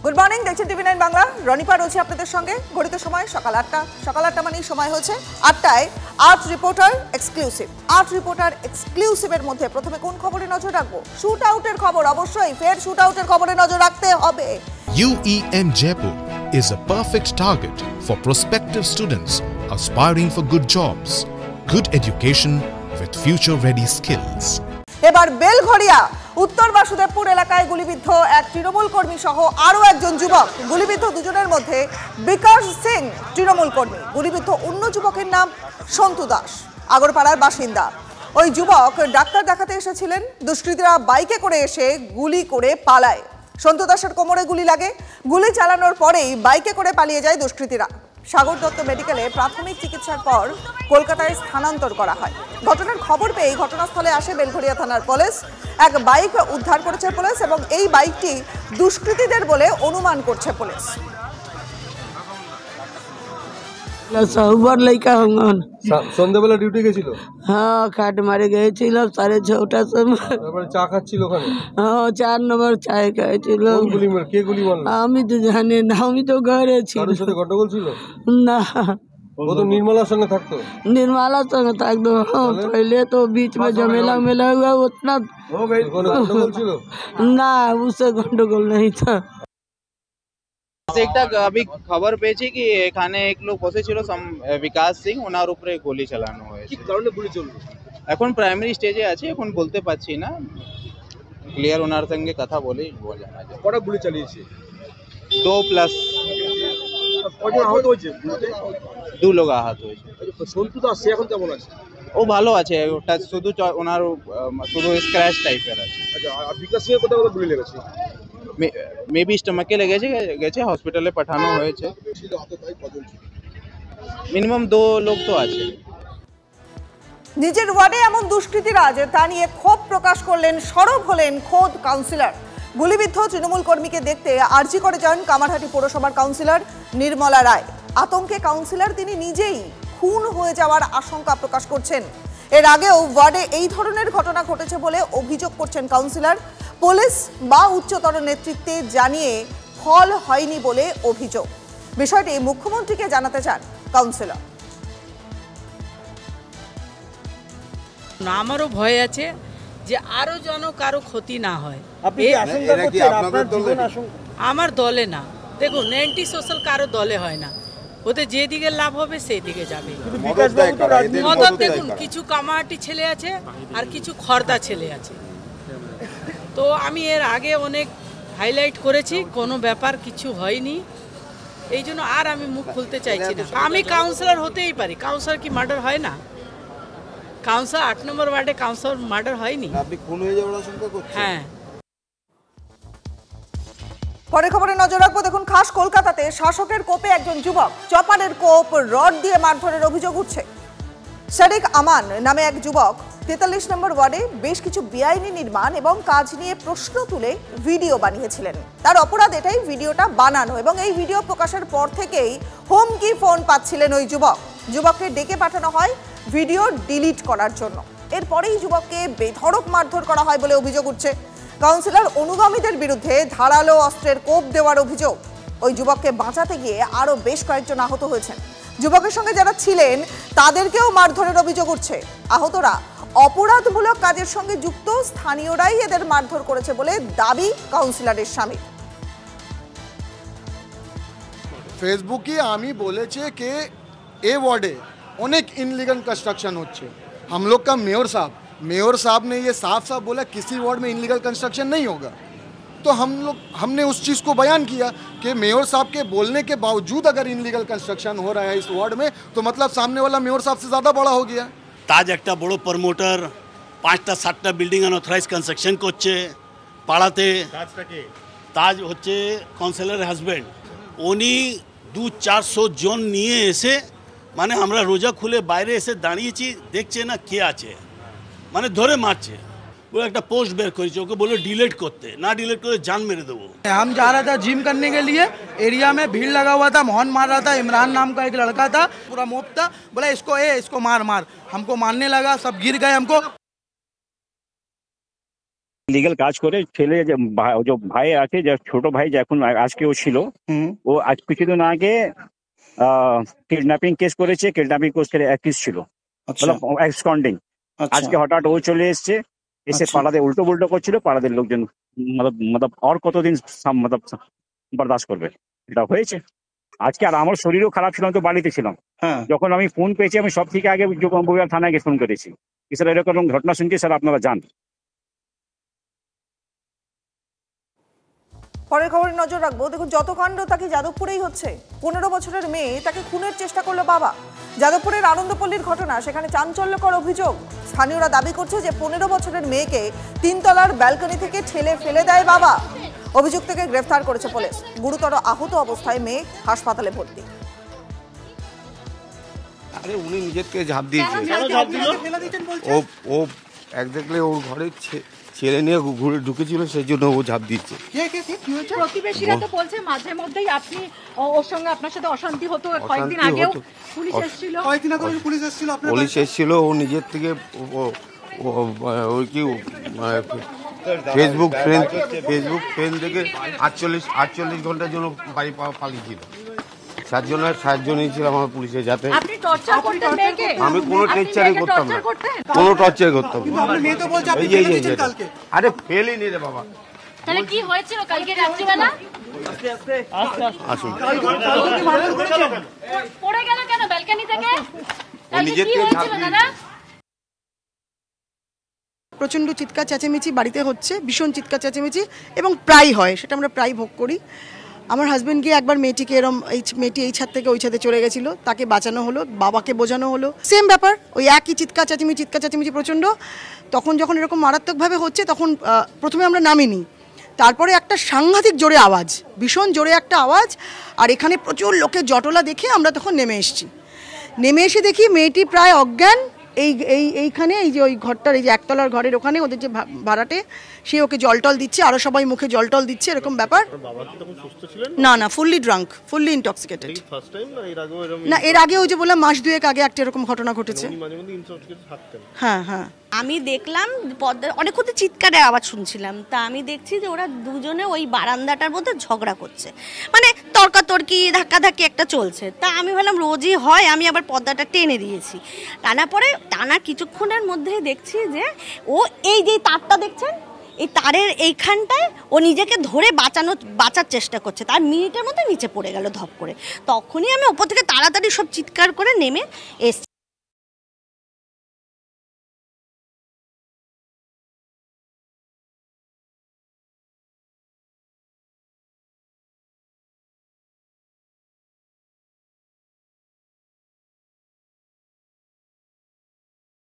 Good morning, দেখছেন TV 9 Bangla. রনিপা রয়েছে আপনাদের সঙ্গে। ঘড়িত সময় সকাল 8টা। সকাল 8টা মানেই সময় হচ্ছে 8টায় art reporter exclusive. Art reporter এক্সক্লুসিভের মধ্যে প্রথমে কোন খবরে নজর রাখবো? শুট আউটের খবর। অবশ্যই ফের শুট আউটের খবরে নজর রাখতে হবে। UEM Jaipur is a perfect target for prospective students aspiring for good jobs, good education with future-ready skills. এবার বেলঘরিয়া উত্তর বাসুদেবপুর এলাকায় গুলিবিদ্ধ এক তৃণমূল কর্মী সহ আরও একজন যুবক। গুলিবিদ্ধ দুজনের মধ্যে বিকাশ সিং তৃণমূল কর্মী, গুলিবিদ্ধ অন্য যুবকের নাম সন্তু দাস, আগরপাড়ার বাসিন্দা। ওই যুবক ডাক্তার দেখাতে এসেছিলেন। দুষ্কৃতীরা বাইকে করে এসে গুলি করে পালায়। সন্তু দাসের কোমরে গুলি লাগে। গুলি চালানোর পরেই বাইকে করে পালিয়ে যায় দুষ্কৃতীরা। সাগর দত্ত মেডিকেলে প্রাথমিক চিকিৎসার পর কলকাতায় স্থানান্তর করা হয়। ঘটনার খবর পেয়ে ঘটনাস্থলে আসে বেলঘরিয়া থানার পুলিশ। এক বাইক উদ্ধার করেছে পুলিশ এবং এই বাইকটি দুষ্কৃতীদের বলে অনুমান করছে পুলিশ। সন্ধ্যাবেলা ডিউটি গেছিল? হ্যাঁ, খাট মারে গিয়েছিল 6:30টার সময়। চা খাচ্ছিল ওখানে? হ্যাঁ, 4 নম্বর চায় খাইছিল। কে গুলি মারলো? আমি তো জানি না, আমি তো ঘরে ছিল। কারোর সাথে গন্ডগোল ছিল না? ও তো निर्मलाর সঙ্গে থাকতো। निर्मला संग থাকতো। पहले तो बीच में झमेला मिला हुआ उतना गंडगोल ছিল ना, उससे गंडगोल नहीं था। একটা আমি খবর পেয়েছি কি এখানে এক লোক বসেছিল বিকাশ সিং, ওনার উপরে গুলি চালানো হয়েছে। কি কারণে গুলি চললো এখন প্রাইমারি স্টেজে আছে, এখন বলতে পারছি না। ক্লিয়ার ওনার সঙ্গে কথা বলেই জানা যায়। কটা গুলি চালিয়েছে? 2+। কজন আহত হয়েছে? 2 লোক আহত হয়েছে। সন্তু দাস সে এখন কেমন আছে? ও ভালো আছে, ওটা শুধু ওনার শুধু স্ক্র্যাচ টাইপের আছে। আচ্ছা, আর বিকাশ সিং এর কোথাও গুলি লেগেছে? মেবি স্টমাকে গেছে, হসপিটালে পাঠানো হয়েছে। মিনিমাম 2 লোক তো আছে। নিজের ওয়ার্ডে এমন দুষ্কৃতীরা যে তা নিয়ে ক্ষোভ প্রকাশ করলেন, সরব হলেন খোদ কাউন্সিলর। গুলিবিদ্ধ তৃণমূল কর্মীকে দেখতে আর্জি করে যান কামারহাটি পৌরসভার কাউন্সিলর নির্মলা রায়। আতঙ্কে কাউন্সিলর তিনি নিজেই খুন হয়ে যাওয়ার আশঙ্কা প্রকাশ করছেন। এর আগেও ওয়ার্ডে এই ধরনের ঘটনা ঘটেছে বলে অভিযোগ করছেন কাউন্সিলর। পুলিশ বা উচ্চতর নেতৃত্বে জানিয়ে ফল হয়নি বলে অভিযোগ। বিষয়টি মুখ্যমন্ত্রীকে জানাতে চান কাউন্সিলর। আমারও ভয় আছে যে আরো যেন কারো ক্ষতি না হয়। আমার দলে না, দেখুন অ্যান্টি সোশ্যাল কারো দলে হয় না। ওতে যেদিকে লাভ হবে সেই দিকে যাবে। মদত দেখুন, কিছু কামাটি ছেলে আছে আর কিছু খর্দা ছেলে আছে। তো আমি এর আগে অনেক হাইলাইট করেছি, কোনো ব্যাপার কিছু হয়নি। এই জন্য আর আমি মুখ খুলতে চাইছি না। আমি কাউন্সিলর হতেই পারি, কাউন্সিলর কি মার্ডার হয় না? কাউন্সিলর 8 নম্বর ওয়ার্ডে কাউন্সিলর মার্ডার হয়নি? আপনি খুন হয়ে যাওয়ার আশঙ্কা করছেন? হ্যাঁ। পরে খবরে নজর রাখবো। দেখুন, খাস কলকাতাতে শাসকের কোপে একজন যুবক, চপারের কোপ রড দিয়ে মারধরের অভিযোগ উঠছে। শারিক আমান নামে এক যুবক 43 নম্বর ওয়ার্ডে বেশ কিছু বেআইনি নির্মাণ এবং কাজ নিয়ে প্রশ্ন তুলে ভিডিও বানিয়েছিলেন। তার অপরাধ এটাই, ভিডিওটা বানানো, এবং এই ভিডিও প্রকাশের পর থেকেই হুমকি ফোন পাচ্ছিলেন ওই যুবক। যুবককে ডেকে পাঠানো হয় ভিডিও ডিলিট করার জন্য। এরপরেই যুবককে বেধড়ক মারধর করা হয় বলে অভিযোগ উঠছে। কাউন্সিলর অনুগামীদের বিরুদ্ধে ধারালো অস্ত্রের কোপ দেওয়ার অভিযোগ। ওই যুবককে বাঁচাতে গিয়ে আরও বেশ কয়েকজন আহত হয়েছেন। যুবকের সঙ্গে যারা ছিলেন তাদেরকেও মারধরের অভিযোগ উঠছে। আহতরা অপরাধমূলক কাজের সঙ্গে যুক্ত, স্থানীয়রাই এদের মারধর করেছে বলে দাবি কাউন্সিলরের স্বামী। ফেসবুকে আমি বলেছে कि ए वार्डे अनेक इनलीगल कंस्ट्रक्शन होच्छे। हम लोग का मेयर साहब ने ये साफ साफ बोला किसी वार्ड में इनलीगल कंस्ट्रक्शन नहीं होगा। तो हमने उस चीज़ को बयान किया कि मेयर साहब के बोलने के बावजूद अगर इनलीगल कंस्ट्रक्शन हो रहा है इस वार्ड में, तो मतलब सामने वाला मेयर साहब से ज़्यादा बड़ा हो गया। ताज एक बड़ो प्रमोटर 5টা 7টা बिल्डिंग अनअथराइज कंस्ट्रक्शन करছে পাড়াতে। তাজ হচ্ছে কাউন্সিলরের হাজব্যান্ড। উনি 200-400 জন নিয়ে এসে, মানে আমরা রোজা খুলে বাইরে এসে দাঁড়িয়েছি, দেখছে না কে আছে, মানে ধরে মারছে। वो एक पोस्ट बेर करेছে, ওকে বলে डिलीट करते, ना डिलीट করে जान मेरे देवो। हम जा रहा था जिम करने के लिए, एरिया में भीड़ लगा हुआ था, मोहन मार रहा था। इमरान नाम का एक लड़का था, पूरा मोप था, बोला इसको मार। हमको मारने लगा, सब गिर गए। हमको লিগ্যাল কাজ করে ছেলে যে ভাই আছে, যে ছোট ভাই যে এখন আজকেও ছিল, ও আজ কিছুদিন আগে কিডন্যাপিং কেস করেছে, কিডন্যাপিং কেসের অ্যাকিউজ ছিল, এক্সকন্ডিং। আজকে হঠাৎ ও চলে এসছে, এসে পাড়াতে উল্টো পুল্টো করছিল। পাড়াদের লোকজন মতলব আর কতদিন বরদাস্ত করবে, এটা হয়েছে আজকে। আর আমার শরীরও খারাপ ছিল, তো বাড়িতে ছিলাম। যখন আমি ফোন পেয়েছি, আমি সব থেকে আগে বগুড়া থানায় গিয়ে ফোন করেছি, স্যার এরকম ঘটনা শুনছি, স্যার আপনারা যান। পরের খবরে নজর রাখবো। দেখুন, যত কাণ্ড তাকে যাদবপুরেই হচ্ছে। 15 বছরের মেয়ে, তাকে খুনের চেষ্টা করলো বাবা। যাদবপুরের আনন্দপল্লীর ঘটনা, সেখানে চাঞ্চল্যকর অভিযোগ। স্থানীয়রা দাবি করছে যে 15 বছরের মেয়েকে 3 তলার ব্যালকনি থেকে ঠেলে ফেলে দেয় বাবা। অভিযুক্তকে গ্রেফতার করেছে পুলিশ। গুরুতর আহত অবস্থায় মেয়ে হাসপাতালে ভর্তি। আরে উনি নিজের থেকে ঝাঁপ দিয়েছে। ও একজাক্টলি ওর ঘরে ছেলে নিয়ে ঘুরে ঢুকেছিল, সেই জন্য ও ঝাঁপ দিচ্ছে। প্রতিবেশীরা তো বলছে মাঝে মধ্যেই আপনি ওর সঙ্গে আপনার সাথে অশান্তি হতো। কয়েকদিন আগেও পুলিশ এসেছিল। পুলিশ এসেছিল, ও নিজের থেকে ওই কি ফেসবুক ফ্রেন্ড থেকে 48 ঘন্টার জন্য বাড়ি পালিয়েছিল। 7 জনই ছিল আমার পুলিশে। যাতে আমি কোনো টর্চারই করতাম না, কোনো টর্চার করতাম না। আরে ফেলই নি রে বাবা। তাহলে কি হয়েছিল কালকে রাত্রিবেলা? আসুন, পড়ে গেল কেন ব্যালকনি থেকে? নিজের থেকে ঝাঁপ দিয়েছে। প্রচণ্ড চিৎকার চেঁচামেচি বাড়িতে হচ্ছে, ভীষণ চিৎকার চেঁচামেচি, এবং প্রায় হয়, সেটা আমরা প্রায় ভোগ করি। আমার হাজব্যান্ড গিয়ে একবার মেয়েটিকে মেয়েটি এই ছাদ থেকে ওই ছাদে চলে গেছিলো, তাকে বাঁচানো হলো, বাবাকে বোঝানো হলো, সেম ব্যাপার, ওই একই চিৎকার চেঁচামেচি প্রচণ্ড। তখন যখন এরকম মারাত্মকভাবে হচ্ছে, তখন প্রথমে আমরা নামিনি, তারপরে একটা সাংঘাতিক জোরে আওয়াজ, ভীষণ জোরে একটা আওয়াজ, আর এখানে প্রচুর লোকের জটলা দেখে আমরা তখন নেমে এসেছি। নেমে এসে দেখি মেয়েটি প্রায় অজ্ঞান। এইখানে এই যে ওই ঘরটার, এই যে একতলার ঘরের ওখানে ওদের যে ভাড়াটে, সে ওকে জলটল দিচ্ছে, আরো সবাই মুখে জলটল দিচ্ছে, এরকম ব্যাপার। না, ফুললি ড্রাঙ্ক, ফুললি ইনটক্সিকেটেড। না, এর আগে ওই যে বললাম মাস 2 আগে একটা এরকম ঘটনা ঘটেছে। হ্যাঁ। আমি দেখলাম অনেকক্ষণ চিৎকারের আওয়াজ শুনছিলাম, তা আমি দেখছি যে ওরা দুজনে ওই বারান্দাটার মধ্যে ঝগড়া করছে, মানে তর্কাতর্কি ধাক্কাধাক্কি একটা চলছে। তা আমি ভাবলাম রোজই হয়, আমি আবার পর্দাটা টেনে দিয়েছি। টানা কিছুক্ষণের মধ্যে দেখছি যে ও এই যে তারটা দেখছেন, এই তারের এইখানটায় ও নিজেকে ধরে বাঁচার চেষ্টা করছে। তার মিনিটের মধ্যে নিচে পড়ে গেল ধপ করে। তখনই আমি ওপর থেকে তাড়াতাড়ি সব চিৎকার করে নেমে এসছি।